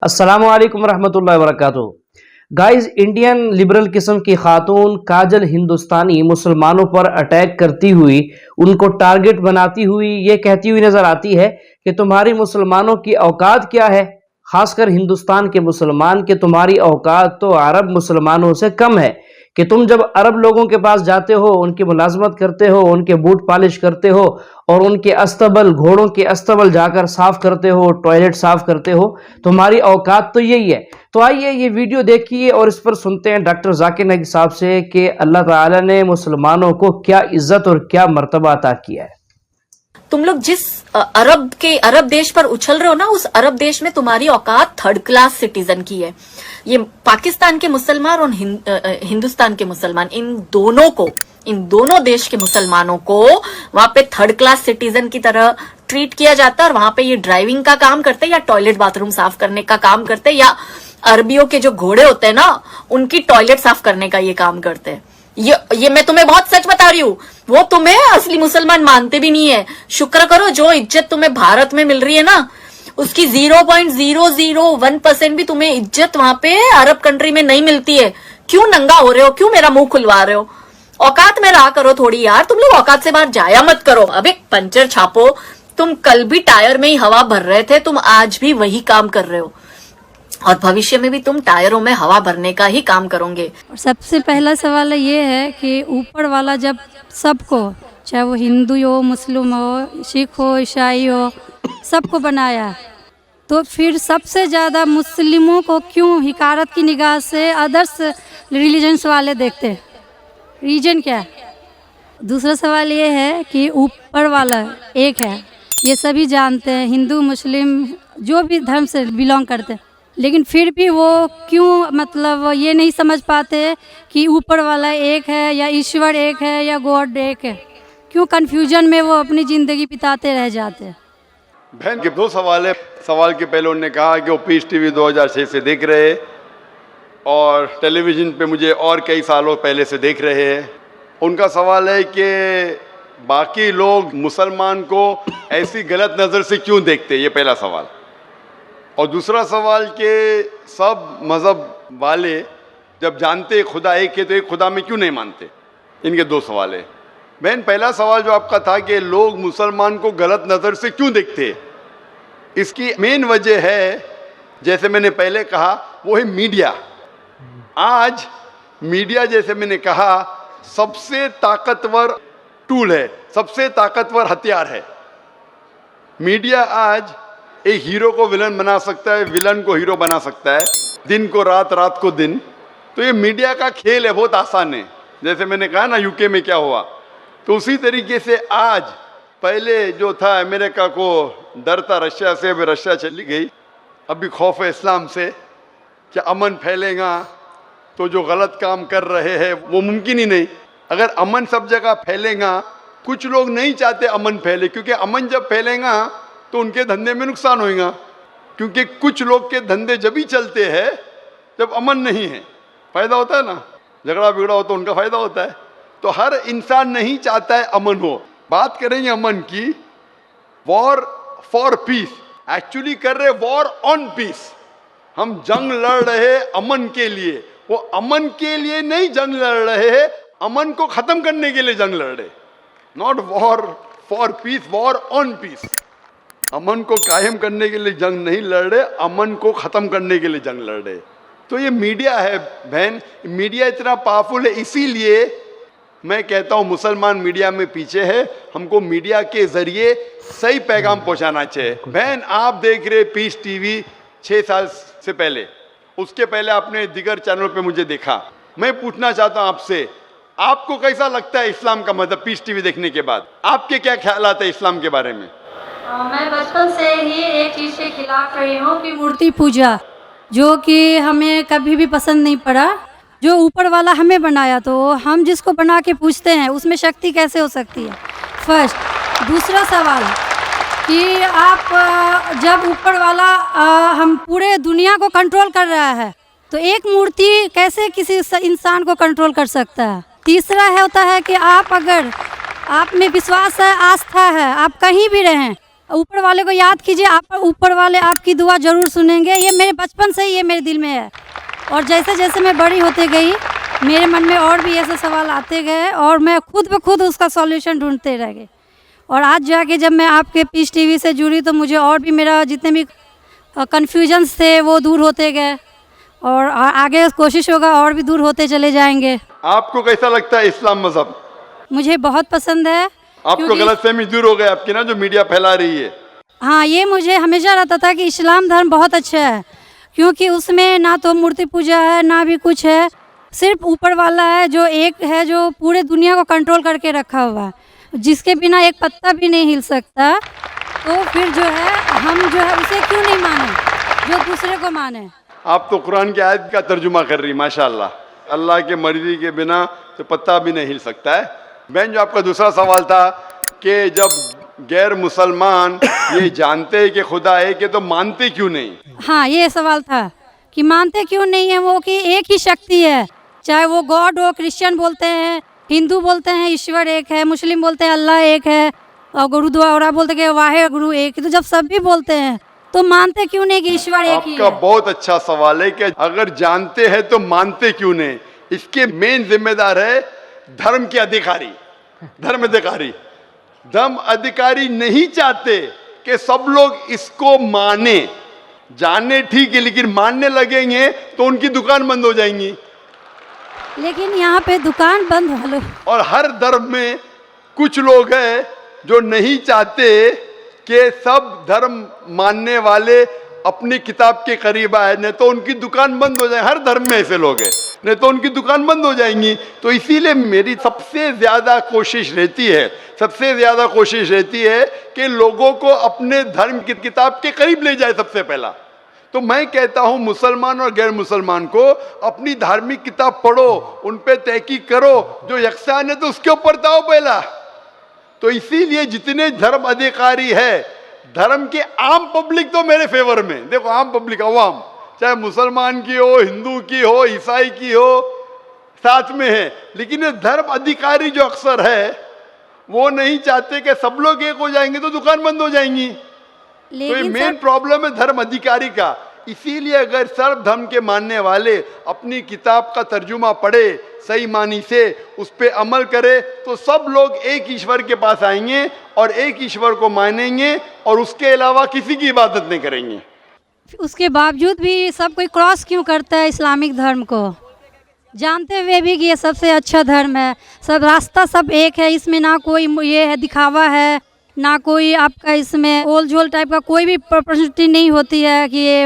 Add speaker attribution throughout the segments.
Speaker 1: अस्सलामु अलैकुम रहमतुल्लाहि व बरकातुहू। गाइस, इंडियन लिबरल किस्म की खातून काजल हिंदुस्तानी मुसलमानों पर अटैक करती हुई, उनको टारगेट बनाती हुई ये कहती हुई नजर आती है कि तुम्हारी मुसलमानों की औकात क्या है। खासकर हिंदुस्तान के मुसलमान के तुम्हारी औकात तो अरब मुसलमानों से कम है कि तुम जब अरब लोगों के पास जाते हो, उनकी मुलाजमत करते हो, उनके बूट पॉलिश करते हो और उनके अस्तबल, घोड़ों के अस्तबल जाकर साफ करते हो, टॉयलेट साफ करते हो, तुम्हारी औकात तो यही है। तो आइए ये वीडियो देखिए और इस पर सुनते हैं डॉक्टर जाकिर नाइक साहब से कि अल्लाह ताला ने मुसलमानों को क्या इज्जत और क्या मर्तबा अता किया है।
Speaker 2: तुम लोग जिस अरब देश पर उछल रहे हो ना, उस अरब देश में तुम्हारी औकात थर्ड क्लास सिटीजन की है। ये पाकिस्तान के मुसलमान और हिंदुस्तान के मुसलमान, इन दोनों देश के मुसलमानों को वहां पे थर्ड क्लास सिटीजन की तरह ट्रीट किया जाता है। और वहां पे ये ड्राइविंग का काम करते हैं या टॉयलेट बाथरूम साफ करने का काम करते हैं, या अरबियों के जो घोड़े होते हैं ना, उनकी टॉयलेट साफ करने का ये काम करते हैं। ये मैं तुम्हें बहुत सच बता रही हूँ। वो तुम्हें असली मुसलमान मानते भी नहीं है। शुक्र करो जो इज्जत तुम्हें भारत में मिल रही है ना, उसकी 0.001% भी तुम्हें इज्जत वहां पे अरब कंट्री में नहीं मिलती है। क्यों नंगा हो रहे हो? क्यों मेरा मुंह खुलवा रहे हो? औकात में रहा करो थोड़ी यार। तुम लोग औकात से बाहर जाया मत करो। अब एक पंचर छापो। तुम कल भी टायर में ही हवा भर रहे थे, तुम आज भी वही काम कर रहे हो और भविष्य में भी तुम टायरों में हवा भरने का ही काम करोगे।
Speaker 3: और सबसे पहला सवाल ये है कि ऊपर वाला जब सबको, चाहे वो हिंदू हो, मुस्लिम हो, सिख हो, ईसाई हो, सबको बनाया, तो फिर सबसे ज़्यादा मुस्लिमों को क्यों हिकारत की निगाह से अदर्स रिलीजन्स वाले देखते? रीजन क्या है? दूसरा सवाल ये है कि ऊपर वाला एक है, ये सभी जानते हैं, हिंदू मुस्लिम जो भी धर्म से बिलोंग करते हैं, लेकिन फिर भी वो क्यों मतलब ये नहीं समझ पाते कि ऊपर वाला एक है या ईश्वर एक है या गॉड एक है। क्यों कन्फ्यूजन में वो अपनी ज़िंदगी बिताते रह जाते हैं।
Speaker 4: बहन के दो सवाल है। सवाल के पहले उन्होंने कहा कि वो पीस टीवी 2006 से देख रहे हैं और टेलीविज़न पे मुझे और कई सालों पहले से देख रहे हैं। उनका सवाल है कि बाकी लोग मुसलमान को ऐसी गलत नज़र से क्यों देखते, ये पहला सवाल। और दूसरा सवाल कि सब मज़हब वाले जब जानते खुदा एक है तो एक खुदा में क्यों नहीं मानते। इनके दो सवाल है। बहन, पहला सवाल जो आपका था कि लोग मुसलमान को गलत नज़र से क्यों देखते हैं, इसकी मेन वजह है, जैसे मैंने पहले कहा, वो है मीडिया। आज मीडिया, जैसे मैंने कहा, सबसे ताकतवर टूल है, सबसे ताकतवर हथियार है। मीडिया आज एक हीरो को विलन बना सकता है, विलन को हीरो बना सकता है, दिन को रात, रात को दिन। तो ये मीडिया का खेल है, बहुत आसान है। जैसे मैंने कहा ना यूके में क्या हुआ, तो उसी तरीके से आज पहले जो था अमेरिका को डर था रशिया से, अभी रशिया चली गई। अभी खौफ है इस्लाम से कि अमन फैलेगा तो जो गलत काम कर रहे हैं वो मुमकिन ही नहीं। अगर अमन सब जगह फैलेगा, कुछ लोग नहीं चाहते अमन फैले, क्योंकि अमन जब फैलेगा तो उनके धंधे में नुकसान होगा। क्योंकि कुछ लोग के धंधे जब ही चलते हैं जब अमन नहीं है। फ़ायदा होता है ना, झगड़ा बिगड़ा हो तो उनका फ़ायदा होता है। तो हर इंसान नहीं चाहता है अमन हो। बात करेंगे अमन की, वॉर फॉर पीस, एक्चुअली कर रहे वॉर ऑन पीस। हम जंग लड़ रहे अमन के लिए, वो अमन के लिए नहीं जंग लड़ रहे हैं, अमन को ख़त्म करने के लिए जंग लड़ रहे। Not war for peace, war on peace. अमन को कायम करने के लिए जंग नहीं लड़ रहे, अमन को ख़त्म करने के लिए जंग लड़ रहे। तो ये मीडिया है बहन, मीडिया इतना पावरफुल है। इसीलिए मैं कहता हूँ मुसलमान मीडिया में पीछे है। हमको मीडिया के ज़रिए सही पैगाम पहुँचाना चाहिए। बहन, आप देख रहे पीस टीवी 6 साल से पहले, उसके पहले आपने दिगर चैनल पे मुझे देखा। मैं पूछना चाहता हूँ आपसे, आपको कैसा लगता है इस्लाम का मज़हब पीस टीवी देखने के बाद? आपके क्या ख्यालात है इस्लाम के बारे में?
Speaker 3: मैं बचपन से ही एक चीज़ के खिलाफ रही हूँ कि मूर्ति पूजा, जो कि हमें कभी भी पसंद नहीं पड़ा। जो ऊपर वाला हमें बनाया, तो हम जिसको बना के पूछते हैं उसमें शक्ति कैसे हो सकती है? फर्स्ट। दूसरा सवाल कि आप जब ऊपर वाला हम पूरे दुनिया को कंट्रोल कर रहा है, तो एक मूर्ति कैसे किसी इंसान को कंट्रोल कर सकता है? तीसरा है होता है कि आप अगर आप में विश्वास है, आस्था है, आप कहीं भी रहें, ऊपर वाले को याद कीजिए, आप ऊपर वाले आपकी दुआ जरूर सुनेंगे। ये मेरे बचपन से ही ये मेरे दिल में है, और जैसे जैसे मैं बड़ी होते गई मेरे मन में और भी ऐसे सवाल आते गए, और मैं खुद ब खुद उसका सॉल्यूशन ढूंढते रह गई। और आज जाके जब मैं आपके पीस टीवी से जुड़ी तो मुझे और भी मेरा जितने भी कन्फ्यूजन्स थे वो दूर होते गए, और आगे कोशिश होगा और भी दूर होते चले जाएंगे।
Speaker 4: आपको कैसा लगता है इस्लाम मजहब?
Speaker 3: मुझे बहुत पसंद है।
Speaker 4: आपको
Speaker 3: क्योंकि-
Speaker 4: गलतफहमी दूर हो गई आपकी ना, जो मीडिया फैला रही है?
Speaker 3: हाँ, ये मुझे हमेशा रहता था कि इस्लाम धर्म बहुत अच्छा है, क्योंकि उसमें ना तो मूर्ति पूजा है ना भी कुछ है, सिर्फ ऊपर वाला है जो एक है, जो पूरे दुनिया को कंट्रोल करके रखा हुआ है, जिसके बिना एक पत्ता भी नहीं हिल सकता। तो फिर जो है हम जो है उसे क्यों नहीं माने, जो दूसरे को माने।
Speaker 4: आप तो कुरान की आयत का तर्जुमा कर रही, माशाल्लाह। अल्लाह के मर्जी के बिना तो पत्ता भी नहीं हिल सकता है। बहन, जो आपका दूसरा सवाल था कि जब गैर मुसलमान ये जानते हैं कि खुदा एक है तो मानते क्यों नहीं?
Speaker 3: हाँ, ये सवाल था कि मानते क्यों नहीं है वो, कि एक ही शक्ति है, चाहे वो गॉड हो, क्रिश्चियन बोलते हैं, हिंदू बोलते हैं ईश्वर एक है, मुस्लिम बोलते हैं अल्लाह एक है, और गुरुद्वारा बोलते हैं कि वाहे गुरु एक है। तो जब सब भी बोलते हैं तो मानते क्यों नहीं कि ईश्वर एक ही
Speaker 4: आपका
Speaker 3: है?
Speaker 4: बहुत अच्छा सवाल है कि अगर जानते हैं तो मानते क्यों नहीं। इसके मेन जिम्मेदार है धर्म के अधिकारी, धर्म अधिकारी। धर्म अधिकारी नहीं चाहते कि सब लोग इसको माने। जाने ठीक है, लेकिन मानने लगेंगे तो उनकी दुकान बंद हो जाएंगी।
Speaker 3: लेकिन यहाँ पे दुकान बंद वालों,
Speaker 4: और हर धर्म में कुछ लोग हैं जो नहीं चाहते कि सब धर्म मानने वाले अपनी किताब के करीब आए, नहीं तो उनकी दुकान बंद हो जाए। हर धर्म में ऐसे लोग हैं, नहीं तो उनकी दुकान बंद हो जाएंगी। तो इसीलिए मेरी सबसे ज्यादा कोशिश रहती है कि लोगों को अपने धर्म की किताब के करीब ले जाए सबसे पहला। तो मैं कहता हूं मुसलमान और गैर मुसलमान को अपनी धार्मिक किताब पढ़ो, उन पे तहकीक करो, जो यकसान है तो उसके ऊपर जाओ पहला। तो इसीलिए जितने धर्म अधिकारी है, धर्म के आम पब्लिक तो मेरे फेवर में, देखो आम पब्लिक, अवाम, चाहे मुसलमान की हो, हिंदू की हो, ईसाई की हो, साथ में है। लेकिन ये धर्म अधिकारी जो अक्सर है वो नहीं चाहते कि सब लोग एक हो जाएंगे तो दुकान बंद हो जाएंगी। तो ये
Speaker 3: लेकिन
Speaker 4: मेन
Speaker 3: सर
Speaker 4: प्रॉब्लम है धर्म अधिकारी का। इसीलिए अगर सर्व धर्म के मानने वाले अपनी किताब का तर्जुमा पढ़े, सही मानी से उस पर अमल करे, तो सब लोग एक ईश्वर के पास आएंगे और एक ईश्वर को मानेंगे और उसके अलावा किसी की इबादत नहीं करेंगे।
Speaker 3: उसके बावजूद भी सब कोई क्रॉस क्यों करता है इस्लामिक धर्म को, जानते हुए भी कि ये सबसे अच्छा धर्म है, सब रास्ता सब एक है, इसमें ना कोई ये है दिखावा है, ना कोई आपका इसमें ओल झोल टाइप का कोई भी प्रॉपर्टी नहीं होती है कि ये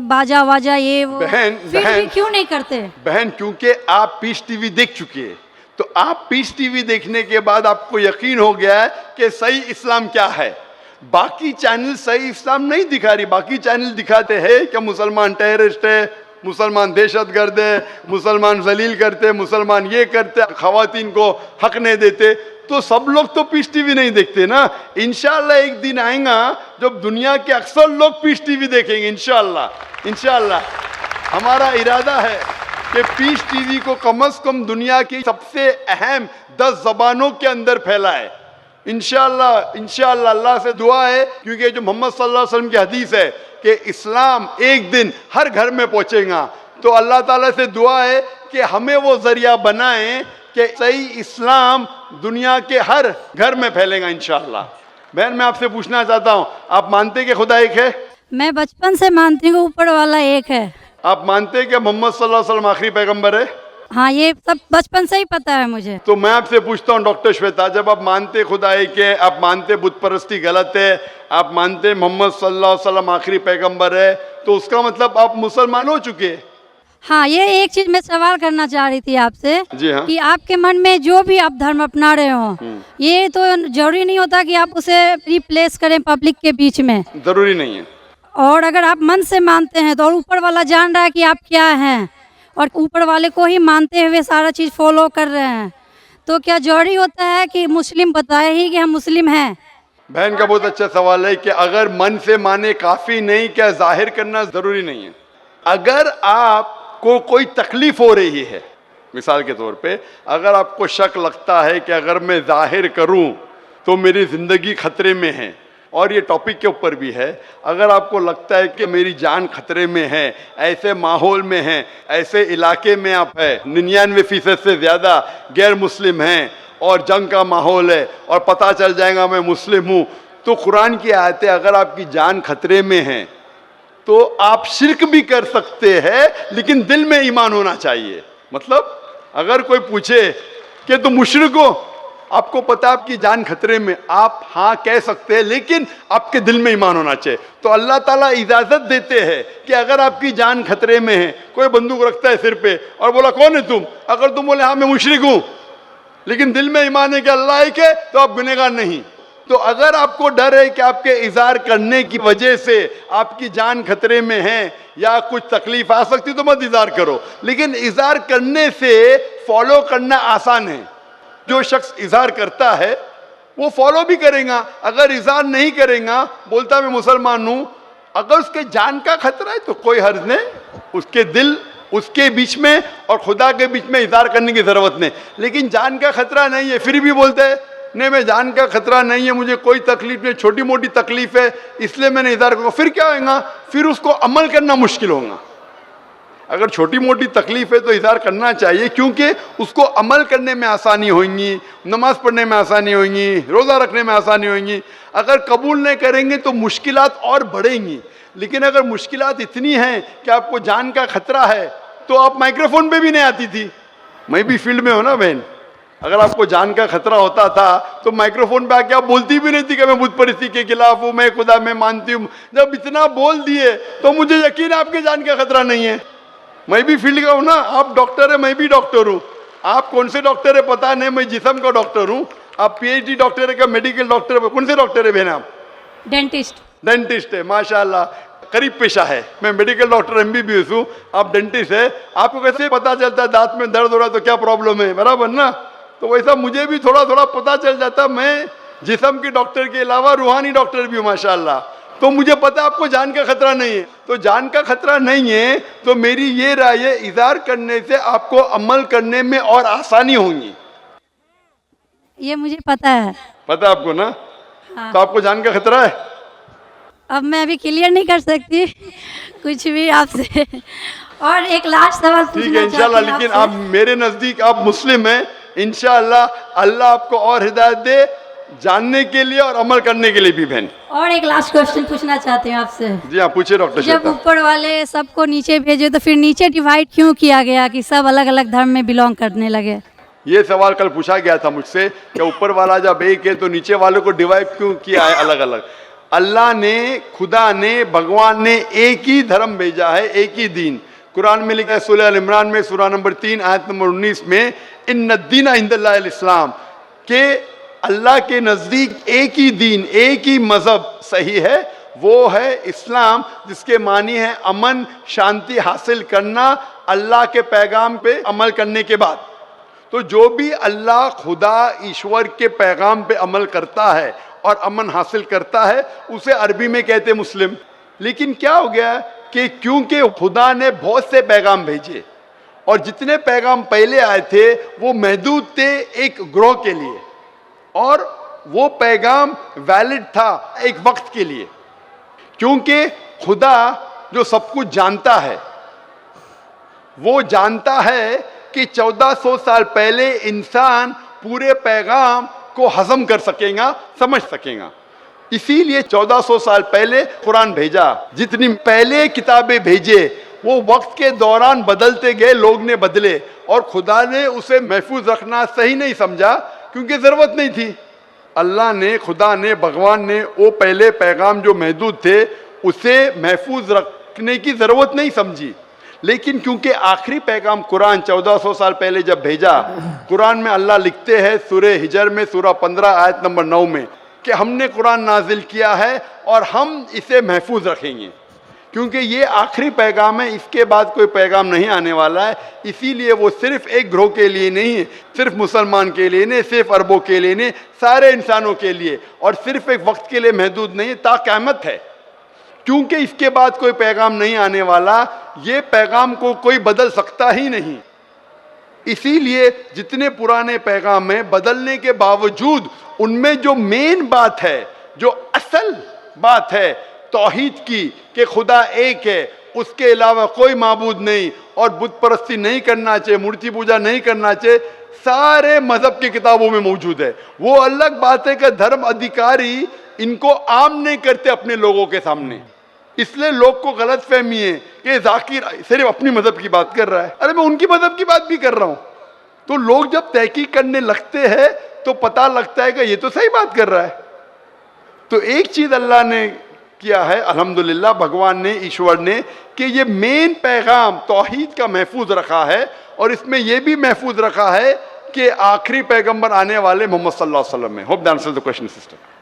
Speaker 3: बाजा वाजा ये वो। फिर भी क्यों नहीं करते?
Speaker 4: बहन, क्योंकि आप पीस टीवी देख चुकी है, तो आप पीस टीवी देखने के बाद आपको यकीन हो गया है कि सही इस्लाम क्या है। बाकी चैनल सही इस्लाम नहीं दिखा रही। बाकी चैनल दिखाते हैं कि मुसलमान टेररिस्ट है, मुसलमान दहशतगर्द है, मुसलमान जलील करते, मुसलमान ये करते, खवातीन को हक नहीं देते। तो सब लोग तो पीस टीवी नहीं देखते ना। इंशाल्लाह एक दिन आएगा जब दुनिया के अक्सर लोग पीस टीवी देखेंगे। इंशाल्लाह हमारा इरादा है कि पीस टीवी को कम से कम दुनिया की सबसे अहम 10 ज़बानों के अंदर फैलाए। इंशाल्लाह अल्लाह से दुआ है, क्योंकि जो मोहम्मद सल्लल्लाहु अलैहि वसल्लम की हदीस है कि इस्लाम एक दिन हर घर में पहुंचेगा। तो अल्लाह ताला से दुआ है कि हमें वो जरिया बनाए कि सही इस्लाम दुनिया के हर घर में फैलेगा इंशाल्लाह। बहन, मैं आपसे पूछना चाहता हूँ, आप मानते कि खुदा एक है?
Speaker 3: मैं बचपन से मानती हूँ ऊपर वाला एक है।
Speaker 4: आप मानते कि मोहम्मद सल्लल्लाहु अलैहि वसल्लम आखिरी पैगंबर है?
Speaker 3: हाँ, ये सब बचपन से ही पता है मुझे।
Speaker 4: तो मैं आपसे पूछता हूँ डॉक्टर श्वेता, जब आप मानते खुदा एक है, आप मानते बुत परस्ती गलत है, आप मानते मोहम्मद सल्लल्लाहु अलैहि वसल्लम आखिरी पैगंबर है, तो उसका मतलब आप मुसलमान हो चुके।
Speaker 3: हाँ, ये एक चीज मैं सवाल करना चाह रही थी आपसे।
Speaker 4: जी हाँ।
Speaker 3: कि आपके मन में जो भी आप धर्म अपना रहे हो, ये तो जरूरी नहीं होता कि आप उसे रिप्लेस करें पब्लिक के बीच में।
Speaker 4: जरूरी नहीं है।
Speaker 3: और अगर आप मन से मानते हैं तो, और ऊपर वाला जान रहा है कि आप क्या हैं, और ऊपर वाले को ही मानते हुए सारा चीज़ फॉलो कर रहे हैं, तो क्या जरूरी होता है कि मुस्लिम बताए ही कि हम मुस्लिम हैं?
Speaker 4: बहन का बहुत अच्छा सवाल है कि अगर मन से माने काफ़ी नहीं, क्या जाहिर करना ज़रूरी नहीं है? अगर आपको कोई तकलीफ हो रही है, मिसाल के तौर पे अगर आपको शक लगता है कि अगर मैं जाहिर करूं तो मेरी ज़िंदगी खतरे में है, और ये टॉपिक के ऊपर भी है। अगर आपको लगता है कि मेरी जान खतरे में है, ऐसे माहौल में है, ऐसे इलाके में आप है, 99% से ज़्यादा गैर मुस्लिम हैं और जंग का माहौल है और पता चल जाएगा मैं मुस्लिम हूँ, तो कुरान की आयतें, अगर आपकी जान खतरे में है तो आप शिर्क भी कर सकते हैं, लेकिन दिल में ईमान होना चाहिए। मतलब अगर कोई पूछे कि तुम मुशरिक हो, आपको पता है आपकी जान खतरे में, आप हाँ कह सकते हैं, लेकिन आपके दिल में ईमान होना चाहिए। तो अल्लाह ताला इजाजत देते हैं कि अगर आपकी जान खतरे में है, कोई बंदूक रखता है सिर पे और बोला कौन है तुम, अगर तुम बोले हाँ मैं मुशरिक हूं, लेकिन दिल में ईमान है कि अल्लाह एक है, तो आप गुनहगार नहीं। तो अगर आपको डर है कि आपके इज़हार करने की वजह से आपकी जान खतरे में है या कुछ तकलीफ आ सकती, तो मत इज़हार करो। लेकिन इज़हार करने से फॉलो करना आसान है। जो शख्स इज़हार करता है वो फॉलो भी करेगा। अगर इज़हार नहीं करेगा, बोलता मैं मुसलमान हूं, अगर उसके जान का खतरा है तो कोई हर्ज नहीं, उसके दिल उसके बीच में और खुदा के बीच में इज़हार करने की ज़रूरत नहीं। लेकिन जान का खतरा नहीं है, फिर भी बोलते हैं नहीं मैं जान का खतरा नहीं है, मुझे कोई तकलीफ नहीं, छोटी मोटी तकलीफ है, इसलिए मैंने इज़हार करूँगा। फिर क्या होगा, फिर उसको अमल करना मुश्किल होगा। अगर छोटी मोटी तकलीफ है तो इज़हार करना चाहिए, क्योंकि उसको अमल करने में आसानी होगी, नमाज पढ़ने में आसानी होगी, रोज़ा रखने में आसानी होगी। अगर कबूल नहीं करेंगे तो मुश्किलात और बढ़ेंगी। लेकिन अगर मुश्किलात इतनी हैं कि आपको जान का खतरा है, तो आप माइक्रोफोन पे भी नहीं आती थी। मैं भी फील्ड में हो ना बहन, अगर आपको जान का खतरा होता था तो माइक्रोफोन पे आके आप बोलती भी नहीं थी कि मैं बुत परिस्थिति के खिलाफ हूँ, मैं खुदा में मानती हूँ। जब इतना बोल दिए तो मुझे यकीन है आपके जान का खतरा नहीं है। मैं भी फील्ड का हूँ ना, आप डॉक्टर है, मैं भी डॉक्टर हूँ। आप कौन से डॉक्टर है पता नहीं, मैं जिस्म का डॉक्टर हूँ। आप PhD डॉक्टर है क्या, मेडिकल डॉक्टर है, कौन से डॉक्टर है बहन आप? डेंटिस्ट है, माशाल्लाह, करीब पेशा है। मैं मेडिकल डॉक्टर MBBS हूँ, आप डेंटिस्ट है। आपको कैसे पता चलता है दांत में दर्द हो रहा है तो क्या प्रॉब्लम है, बराबर ना? तो वैसा मुझे भी थोड़ा थोड़ा पता चल जाता। मैं जिस्म के डॉक्टर के अलावा रूहानी डॉक्टर भी हूँ माशाल्लाह। तो मुझे पता आपको जान का खतरा नहीं है। तो जान का खतरा नहीं है तो मेरी ये राय है, इज़हार करने से आपको अमल करने में और आसानी होगी।
Speaker 3: ये मुझे पता है।
Speaker 4: पता आपको ना?
Speaker 3: हाँ।
Speaker 4: तो आपको जान का खतरा है?
Speaker 3: अब मैं अभी क्लियर नहीं कर सकती कुछ भी आपसे। और एक लास्ट सवाल
Speaker 4: ठीक है
Speaker 3: पूछना
Speaker 4: इंशाल्लाह,
Speaker 3: चाहती हूँ
Speaker 4: लेकिन
Speaker 3: आपसे।
Speaker 4: आप मेरे नजदीक आप मुस्लिम हैं, इंशाल्लाह अल्लाह आपको और हिदायत दे जानने के लिए और अमल करने के लिए भी बहन।
Speaker 3: और एक लास्ट क्वेश्चन पूछना चाहती हूँ आपसे।
Speaker 4: जी हाँ पूछिए डॉक्टर
Speaker 3: जब
Speaker 4: श्वेता।
Speaker 3: ऊपर वाले सबको नीचे भेजे तो फिर नीचे डिवाइड क्यों किया गया कि सब अलग अलग धर्म में बिलोंग करने लगे?
Speaker 4: ये सवाल कल पूछा गया था मुझसे कि ऊपर वाला जब एक है तो नीचे वालों को डिवाइड क्यों किया है अलग अलग? अल्लाह ने, खुदा ने, भगवान ने एक ही धर्म भेजा है, एक ही दीन। कुरान में लिखा है सूरह अल इमरान में सूरह नंबर 3 आयत नंबर 19 में, इन्न दीना इंदल्लाहिल इस्लाम, के अल्लाह के नज़दीक एक ही दीन, एक ही मज़हब सही है, वो है इस्लाम, जिसके मानी है अमन शांति हासिल करना अल्लाह के पैगाम पे अमल करने के बाद। तो जो भी अल्लाह खुदा ईश्वर के पैगाम पे अमल करता है और अमन हासिल करता है उसे अरबी में कहते मुस्लिम। लेकिन क्या हो गया कि क्योंकि खुदा ने बहुत से पैगाम भेजे और जितने पैगाम पहले आए थे वो महदूद थे एक ग्रोह के लिए, और वो पैगाम वैलिड था एक वक्त के लिए, क्योंकि खुदा जो सब कुछ जानता है वो जानता है कि 1400 साल पहले इंसान पूरे पैगाम को हजम कर सकेगा, समझ सकेगा। इसीलिए 1400 साल पहले कुरान भेजा। जितनी पहले किताबें भेजे वो वक्त के दौरान बदलते गए, लोग ने बदले, और खुदा ने उसे महफूज रखना सही नहीं समझा क्योंकि ज़रूरत नहीं थी। अल्लाह ने, खुदा ने, भगवान ने वो पहले पैगाम जो महदूद थे उसे महफूज रखने की ज़रूरत नहीं समझी। लेकिन क्योंकि आखिरी पैगाम कुरान 1400 साल पहले जब भेजा, कुरान में अल्लाह लिखते हैं सूरह हिजर में सूरह 15 आयत नंबर 9 में कि हमने कुरान नाजिल किया है और हम इसे महफूज रखेंगे, क्योंकि ये आखिरी पैगाम है, इसके बाद कोई पैगाम नहीं आने वाला है। इसीलिए वो सिर्फ एक ग्रोह के लिए नहीं है, सिर्फ मुसलमान के लिए नहीं, सिर्फ अरबों के लिए नहीं, सारे इंसानों के लिए, और सिर्फ एक वक्त के लिए महदूद नहीं, ता क़यामत है। क्योंकि इसके बाद कोई पैगाम नहीं आने वाला, ये पैगाम को कोई बदल सकता ही नहीं। इसीलिए जितने पुराने पैगाम हैं, बदलने के बावजूद उनमें जो मेन बात है, जो असल बात है तौहीद की कि खुदा एक है, उसके अलावा कोई माबूद नहीं, और बुत परस्ती नहीं करना चाहिए, मूर्ति पूजा नहीं करना चाहिए, सारे मजहब की किताबों में मौजूद है। वो अलग बात है कि धर्म अधिकारी इनको आम नहीं करते अपने लोगों के सामने, इसलिए लोग को गलत फहमी है कि जाकिर सिर्फ अपनी मजहब की बात कर रहा है। अरे मैं उनकी मजहब की बात भी कर रहा हूं। तो लोग जब तहकीक करने लगते हैं तो पता लगता है कि ये तो सही बात कर रहा है। तो एक चीज अल्लाह ने किया है, अल्हम्दुलिल्लाह, भगवान ने, ईश्वर ने, कि ये मेन पैगाम तौहीद का महफूज रखा है, और इसमें यह भी महफूज रखा है कि आखिरी पैगंबर आने वाले मोहम्मद सल्लल्लाहु अलैहि वसल्लम है। Hope that answers the question sister.